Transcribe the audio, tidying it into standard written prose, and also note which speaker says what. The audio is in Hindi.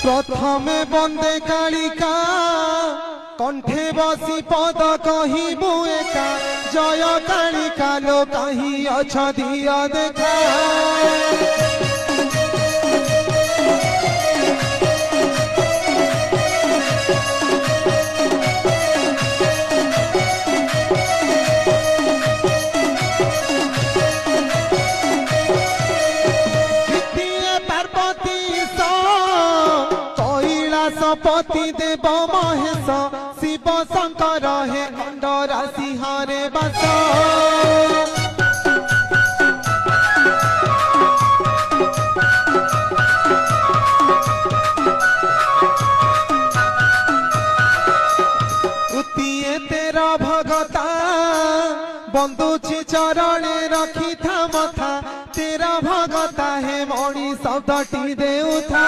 Speaker 1: प्रथमे बंदे कालिका कंठे बसी पद कहबू एका जय कालिका लो कहीं अछ दिया देखा पति देव महेश शिव शंकर हे खंडरा सिंहारे बस उतिए तेरा भगता बंदुची चरणे रखी था मथा तेरा भगता हे मणि शब्दटी देउथा